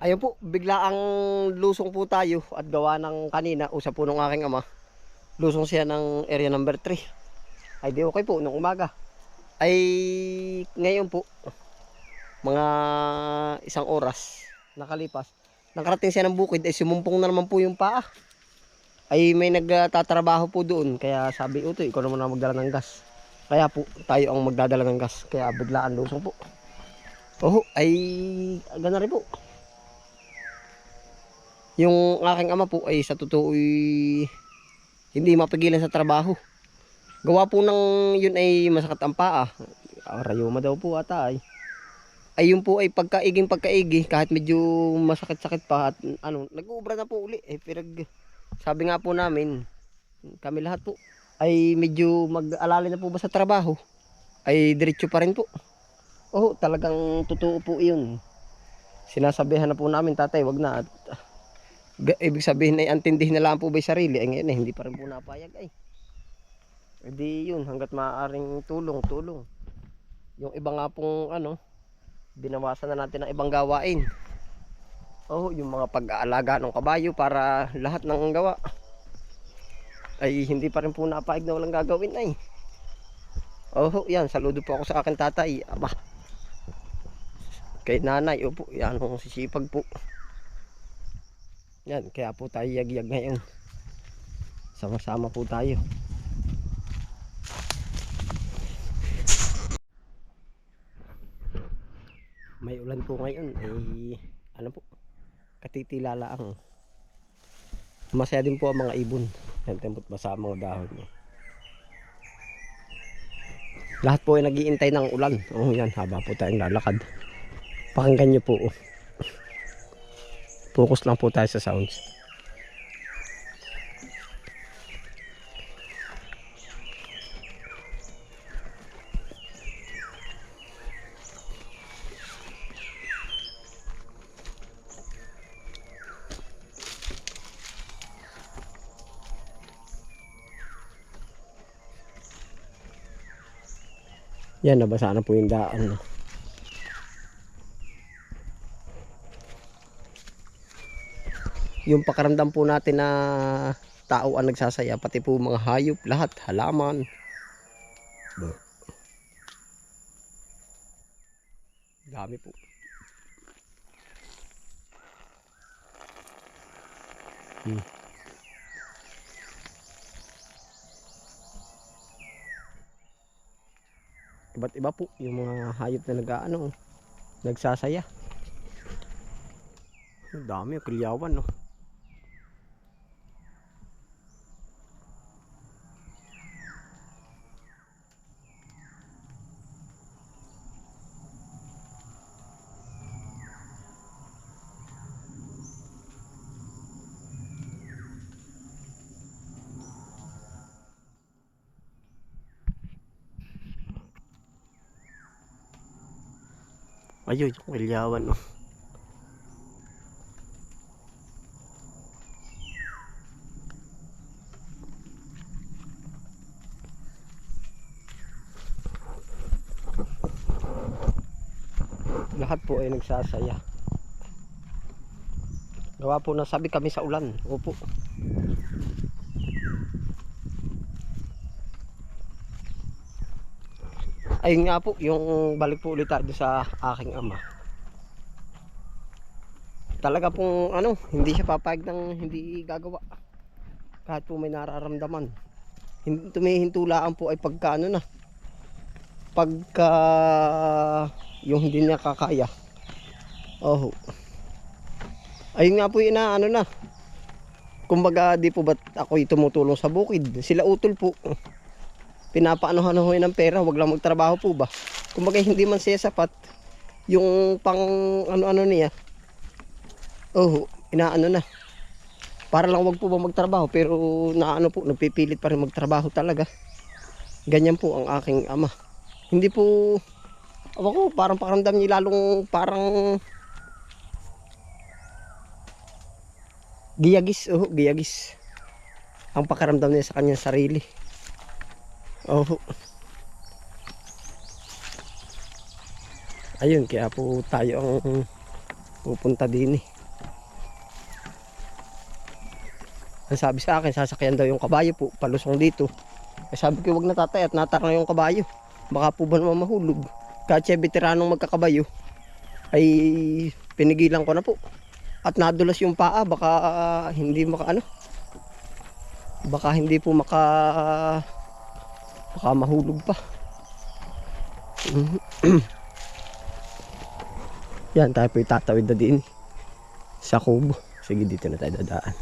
Ayun po, bigla ang lusong po tayo at gawa ng kanina, usap po ng aking ama. Lusong siya ng area number 3. Ay di okay po, nung umaga. Ay ngayon po, mga isang oras nakalipas. Nakarating siya ng bukid, ay sumumpong na naman po yung paa. Ay may nagtatrabaho po doon, kaya sabi, Utoy, ikaw naman ang magdala ng gas. Kaya po, tayo ang magdadala ng gas, kaya biglaan lusong po. Oh, ay gana rin po. Yung aking ama po ay sa totoo ay hindi mapigilan sa trabaho. Gawa po ng yun ay masakit ang paa. Rayuma daw po ata ay. Ay yun po ay pagkaigi kahit medyo masakit-sakit pa at ano, nag-uubra na po uli. Sabi nga po namin, kami lahat po ay medyo mag-alala na po ba sa trabaho. Ay diretso pa rin po. Oh, talagang totoo po yun. Sinasabihan na po namin, tatay, wag na. At ibig sabihin ay antindihin na lang po ba yung sarili. Ay ngayon hindi pa rin po napayag ay. E di yun, hanggat maaaring tulong. Yung iba nga pong ano, binawasan na natin ang ibang gawain. Oh, yung mga pag-aalaga ng kabayo para lahat ng gawa. Ay hindi pa rin po napayag na walang gagawin ay. Oh, yan, saludo po ako sa akin tatay. Aba, kay nanay, opo, yan ang sisipag po. Yan, kaya po tayo yag-yag ngayon. Sama-sama po tayo. May ulan po ngayon eh, ano po, katitilalaang. Masaya din po ang mga ibon. Yan, tempot basa ang mga dahon niya. Lahat po ay nag-iintay ng ulan. Oh, yan, haba po tayong lalakad. Pakinggan nyo po. Oh. Focus lang po tayo sa sounds. Yan, nabasa na po yung daan. No? Yung pakaramdam po natin na tao ang nagsasaya, pati po mga hayop, lahat, halaman. Dami po. Iba't iba po yung mga hayop na nagsasaya. Ang dami, kilyawan, no. Ayun, yung kilyawan, no. Lahat po ay nagsasaya. Gawa po na sabi kami sa ulan. Opo. Ayun nga po, yung balik po ulit tayo sa aking ama. Talaga pong ano, hindi siya papayag ng hindi gagawa. Kahit po may nararamdaman. Tumihintulaan po ay pagka ano na. Pagka yung hindi niya kakaya. Oh. Ayun nga po yun na ano na. Kumbaga di po ba't ako'y tumutulong sa bukid. Sila utol po. Pinapaanohan ho ng pera, wag lang magtrabaho po ba. Kumbaga hindi man siya sapat yung pang ano-ano niya. Oh, inaano na. Para lang wag po ba magtrabaho pero naano po, nagpipilit pa rin magtrabaho talaga. Ganyan po ang aking ama. Hindi po ako parang pakiramdam niya lalong parang giyagis, giyagis. Ang pakiramdam niya sa kanyang sarili. Oh. Ayun, kaya po tayo ang Pupunta din eh. Ang sabi sa akin, sasakyan daw yung kabayo po, palusong dito. Eh sabi ko, wag na tatay at natak na yung kabayo. Baka po ba naman mahulog. Kahit siya veteranong magkakabayo, ay pinigilan ko na po. At nadulas yung paa, baka hindi maka ano. Baka hindi po baka mahulog pa. Yan, tayo po itatawid na din sa kubo. Sige, dito na tayo dadaan.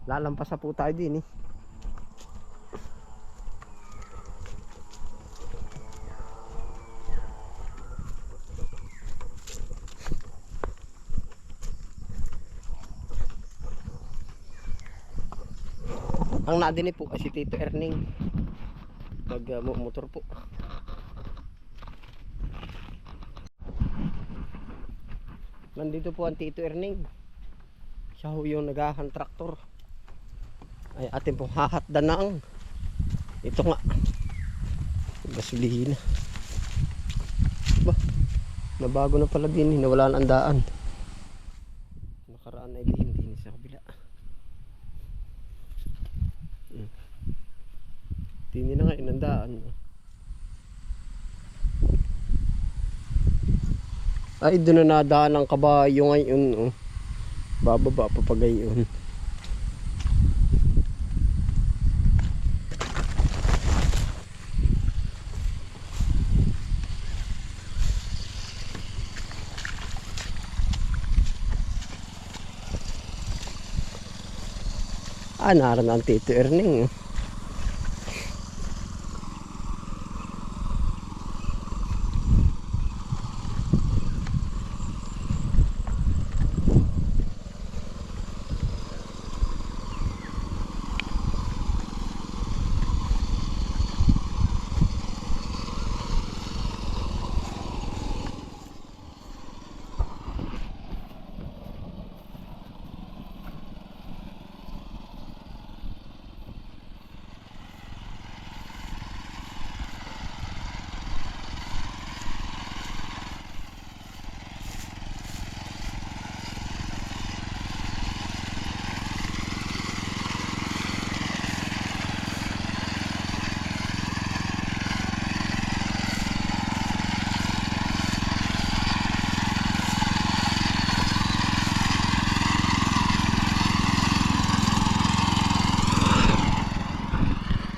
Lalampas na po tayo din eh. Ang nadinig po ay si Tito Erning. Motor po. Nandito po ang Tito Erning. Siya ho yung nagahan traktor. Ay atin pong hahakdan ng ito nga gasolina. Ba, nabago na pala din, nawala na ang daan. Nakaraan ay din sa kabila. Tini na nga ang daan. Ay doon na nadaan ang kabayo ngayon. Bababa pa pa gayon. Naroon ang Tito Erning.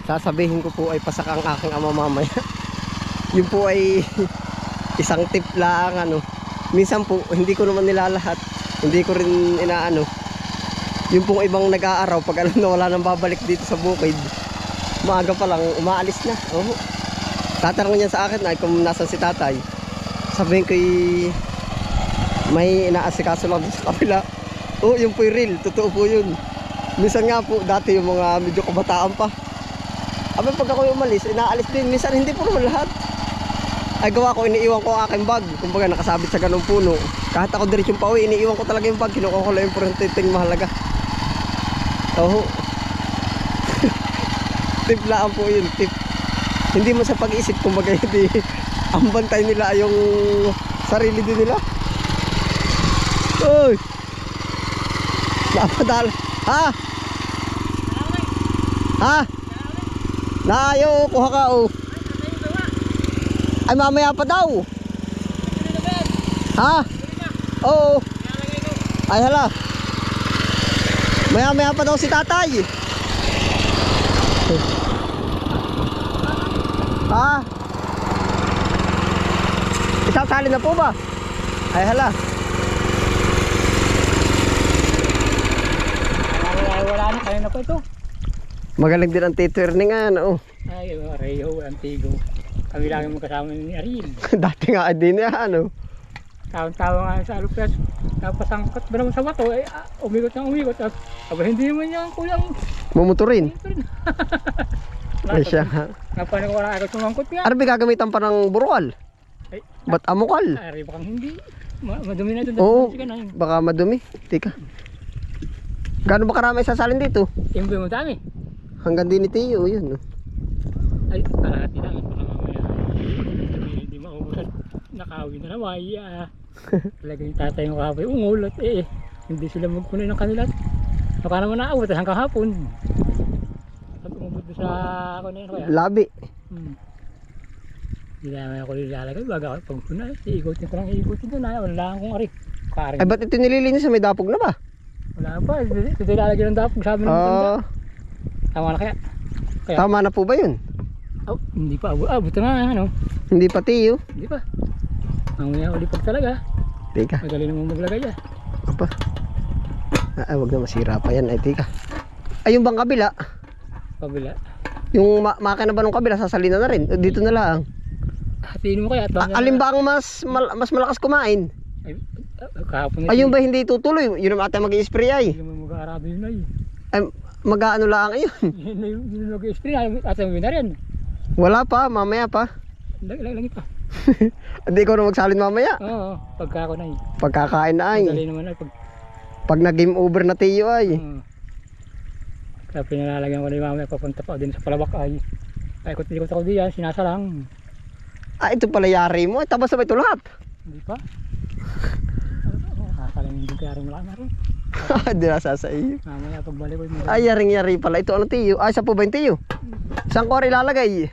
Sasabihin ko po ay pasak ang aking ama mamaya. Yun po ay isang tip lang ano. Minsan po hindi ko naman nilalahat. Hindi ko rin inaano. Yung pong ibang nag-aaraw pag alam na wala nang babalik dito sa bukid, maaga pa lang umaalis na. Tatanong niya sa akin ay kung nasan si tatay. Sabihin ko may inaasikaso lang sa kapila. Yung po yung real, totoo po yun. Minsan nga po dati yung mga medyo kabataan pa, abang pag ako umalis, inaalis din. Minsan hindi po naman lahat. Ay gawa ko, iniiwan ko ang aking bag. Kumbaga nakasabit sa ganung puno. Kahit ako diretsong pauwi, iniiwan ko talaga yung bag. Kinukuha ko lang yung importanteng mahalaga. Tip lang po yun, tip. Hindi mo sa pag-iisip, kumbaga hindi ang bantay nila yung sarili din nila. Uy! Napadala. Ha? Ha? Nayo, kuha ka Ay mamaya pa daw. Ha? Oo. Ay hala. Maya pa daw si tatay. Ha? Isasali na po ba? Ay hala. Ay wala na, kaya na po ito. Magaling din ang Tito Erning ano. Ay, Reyo, Antigo. Kami lang yung magkasama ni Ariel. Dati nga din ano. Tawang-tawa nga sa alupes. Tapos angkot ba naman sa bato, umikot ng umikot. Hindi naman niya kulang. Mumuturin. Ay siya. Napano ko wala agad sumangkot nga. Ano ba gagamitan pa ng burwal? Ay, Ba't amukal? Ari bakang hindi. Madumi na doon. Oo, Sige na. baka madumi. Tika. Gano'n ba karami sasalin dito? Yung mo dami. Hanggang din ni Tiyo, yun. Ay, kalahati lang. Baka mamaya. Hindi maubusan. Nakawin na naman. Talaga yung tatay mo kahapon. Ungol at hindi sila magpunin ng kanila. Baka naman naawat hanggang hapon. Sabi umubot doon sa ako na yun. Kaya. Labi. Hindi naman ako nilalagay. Baga ako pagpuna. Iikutin ko lang iikutin doon. Wala lang akong ari. Karing. Ay, ba't ito nililinis sa may dapog na ba? Wala pa. Ito nilalagay ng dapog. Sabi ng tanda. Tama na kaya. Kaya. Tama na po ba yun? Oh, hindi pa. Buto na ano. Hindi pa Tiyo. Hindi pa. Mamaya ulipag talaga. Tika. Madali naman maglagay yan. Apa? Wag na masira pa yan. Ay, tika. Ay, yung bang kabila? Kabila. Yung makina ba nung kabila, sasalina na rin. Dito na lang. Hatiin mo kaya. Alin ba ang mas malakas kumain? Ay, kahapon na. Ayun ba hindi tutuloy? Yun naman ata mag-i-spray ay. Hindi naman mag-aarabi yun ay. Ay, mag-ano lang yun. Yun yung mag-spray na. At ang na rin. Wala pa, mamaya pa. Langit pa. Hindi ko na magsalin mamaya. Oo. Pagka ako na eh. Pagkakain na ay. Madali naman ay. Pag nag-game over na Tiyo ay. Kaya pinalalagyan ko na yung mamaya. Papunta pa din sa palabak ay. Paikot-ikot ako diyan. Sinasalang. Ito pala yari mo. Tabas sabay ito lahat. Hindi pa. Nakasalang hindi kaya rin wala na rin. Hindi nasa sa iyo. Mamaya pagbalik ko yung Ay, yaring-yari pala. Ito ano Tiyo? Ay, sa po ba yung Tiyo? Saan ko rin ilalagay?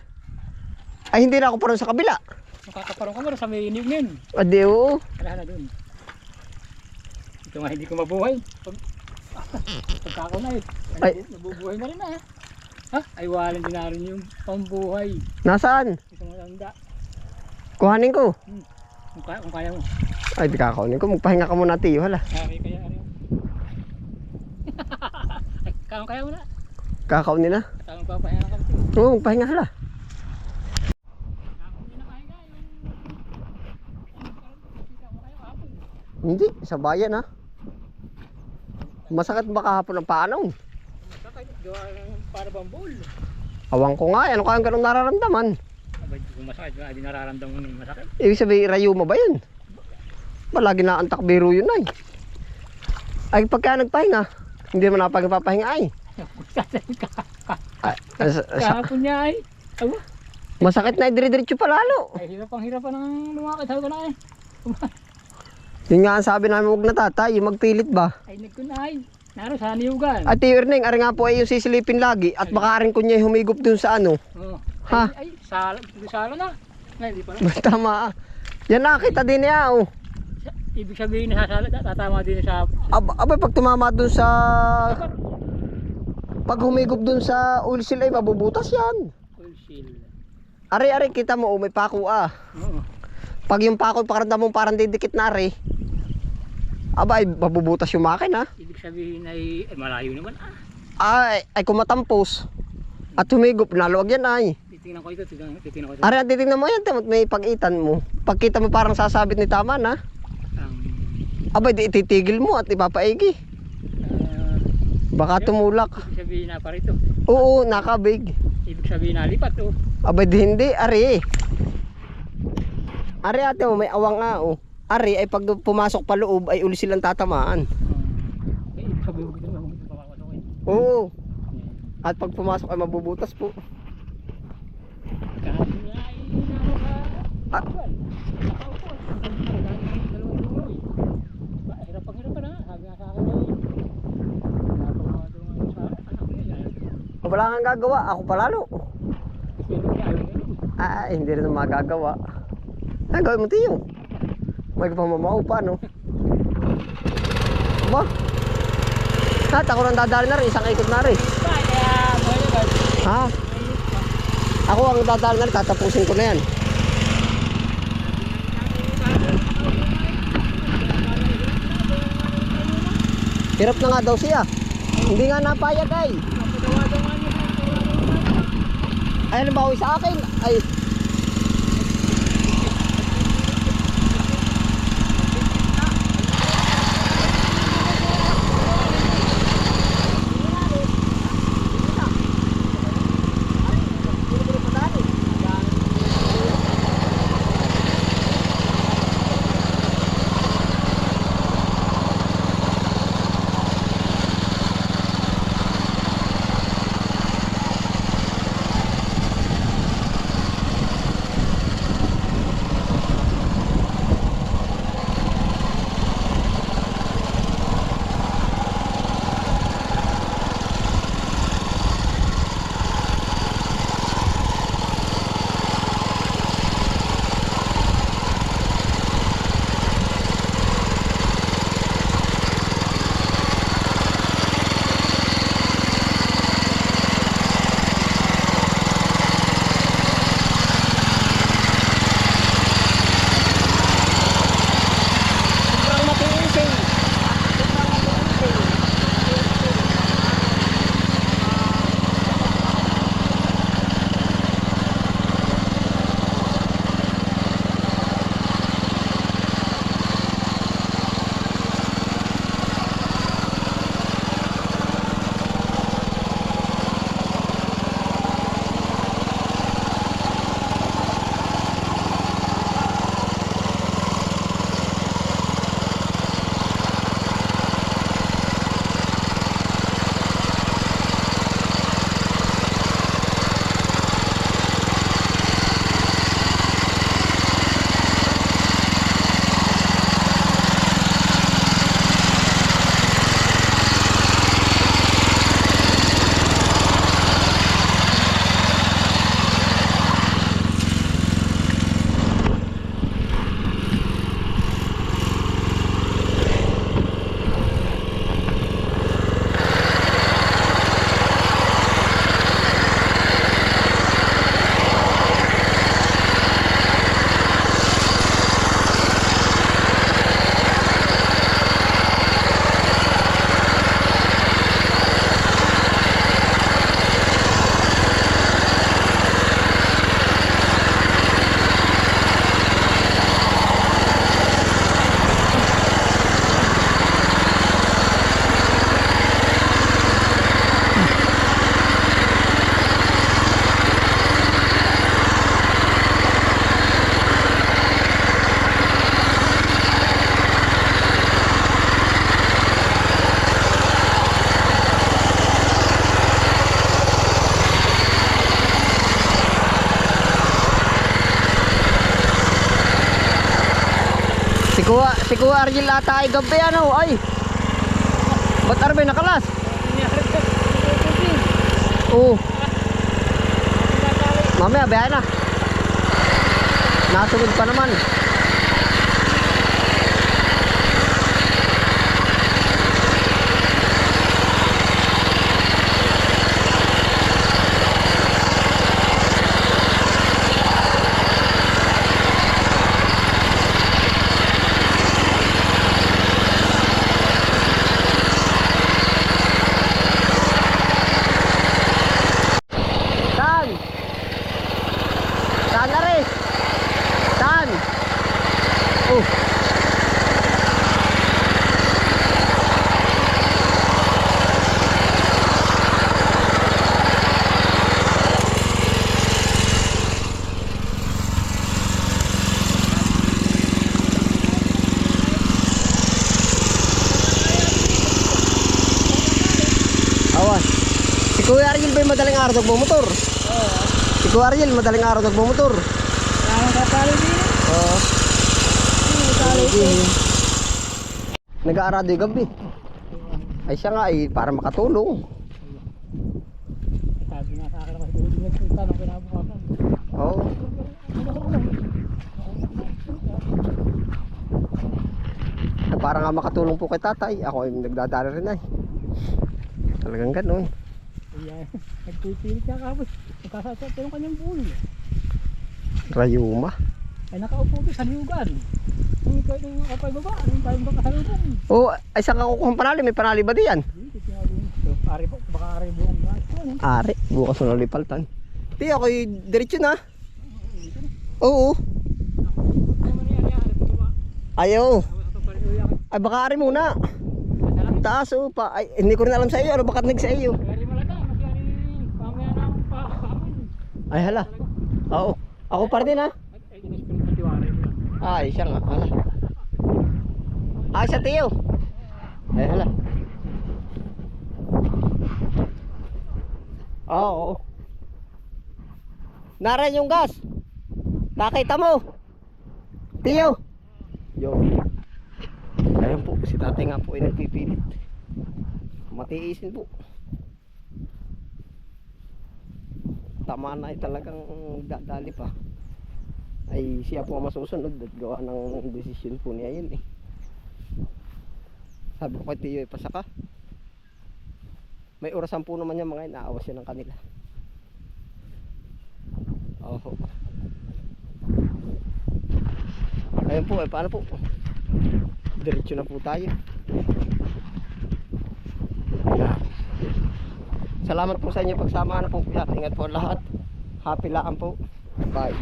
Ay, hindi na ako parang sa kabila. Nakakaparong ka mo sa may inyong yun. Adi, oo. Wala na dun. Ito nga hindi ko mabuhay. Pagka ako na eh. Ay. Nabubuhay na rin na. Ha? Ay walang din na rin yung pambuhay. Nasaan? Ito mo lang da. Kuhanin ko. Kung kaya mo. Ay, di kakaunin ko. Magpahinga ka muna Tiyo, hala. Ari kaya ari. Ay, kaya mo na. Kakaunin na. Tamang papahinga ka mo. Oo, magpahinga hala. Hindi, sa bayan ha. Masakit ba kahapon ang paano? Para bang bowl. Awang ko nga, ano kayang ganun nararamdaman? Abay, kung masakit ba, hindi nararamdaman mo masakit. Ibig sabihin, rayuma ba yun? Palagi na antak biro yun ay. Ay, pagka nagpahinga, hindi naman napagpapahinga ay. Kahapon niya ay. Aba, Masakit na, dire-diretso pa lalo. ay hirap pa ng lumakit. Sabi ko na eh. Yun nga ang sabi namin, huwag na tatay, magpilit ba? Ay nagkunay. Naro sa niyugan. At Erneng, ari nga po ay yung sisilipin lagi at baka rin ko niya humigop dun sa ano. Oh. Ha? Ay, salo na. Ay, hindi pa na. Tama ah. Yan nakita din niya oh. Ibig sabihin na sasalo, tatama din sa... Abay, pag tumama dun sa... Pag humigop dun sa oil seal ay mabubutas yan. Oil seal. Ari, kita mo, may pako ah. Oo. Pag yung pako, pakaranda mo parang didikit na ari. Abay, mabubutas yung makina. Ibig sabihin ay malayo naman ah. Ay kung matampos. At humigop, naluwag yan ay. Titingnan ko ito, titingnan ko ito. Ari, titignan mo yan, may pagitan mo. Pagkita mo parang sasabit ni tama na. Abay, di ititigil mo at ipapaigi. Baka tumulak. Ibig sabihin na parito. Oo, nakabig. Ibig sabihin na lipat oh. Abay, di hindi, ari. Ari ate mo, may awang nga oh. Ari ay pag pumasok pa loob ay uli silang tatamaan. Eh, ibig sabihin ko ito, huwag ito papakot ako eh. Oo. At pag pumasok ay mabubutas po. Kahapon niya ay naro ka. Ah. Nakaupo. Dalawang dulo eh. Hirap pa na. Sabi nga sa akin ay napagawa doon nga sa anak ko eh. Wala kang gagawa, ako palalo. Kasi niya ayaw ganun. Hindi rin magagawa. Ay, gawin mo tiyo. May pamamaw pa, no? Ba? At ako nang dadali na rin, isang ikot na rin. Kaya buhay ba? Ha? Ako ang dadali na rin, tatapusin ko na yan. Hirap na nga daw siya. Hindi nga napayag ay. Ay, ano ba sa akin? Ay, Si Kuya Argel ata ay gabi ano, ay. Ba't Arbe nakalas? Oo. Mamaya, biyahe na. Nasunod pa naman. Saan? Saan na rin? Saan? Oh. Awan. Si Kuya Ariel ba yung madaling araw nagmumotor? Oo. Si Kuya Ariel madaling araw nagmumotor. Wala nang kapalo din. Oo. Kapalo din. Nag-aarado yung gabi. Ay siya nga ay para makatulong. Sabi nga sa akin ako hindi nagpunta ng kinabukasan. Oo. Ay, para nga makatulong po kay tatay. Ako ay nagdadala rin ay. Talagang ganun. Kaya nagpipilit siya kapos. Nagkasasat yung kanyang pulo. Rayuma. Ay nakaupo doon sa liugan. Nung kapay baba, nung tayo ba kasalubong. Oo, ay saan ka kukuha ng panali? May panali ba diyan? Hindi, tinawagin. So, ari po, baka ari buong mga. Ari, bukas na lipaltan. Di ako diretso na. Oo. Ayaw. Ay baka ari muna. Taas o pa. Ay hindi ko rin alam sa iyo. Ano bakit sa iyo? Ay hala. Oo. Ako pa rin ha. Ay siya nga. Hala. Ay sa tiyo. Ay hala. Oo. Naran yung gas. Nakita mo. Tiyo. Yo. Ayun po, si tatay nga po ay nagpipilit. Matiisin po. Tama na ay talagang dadali pa. Ay siya po ang masusunod at gawa ng desisyon po niya yun eh. Sabi ko kay Tiyo ay pasaka. May orasan po naman niya mga inaawas siya ng kanila. Oho. Ayun po, paano po? Diretso na po tayo. Salamat po sa inyo pagsama na po. Ingat po lahat. Happy laan po. Bye.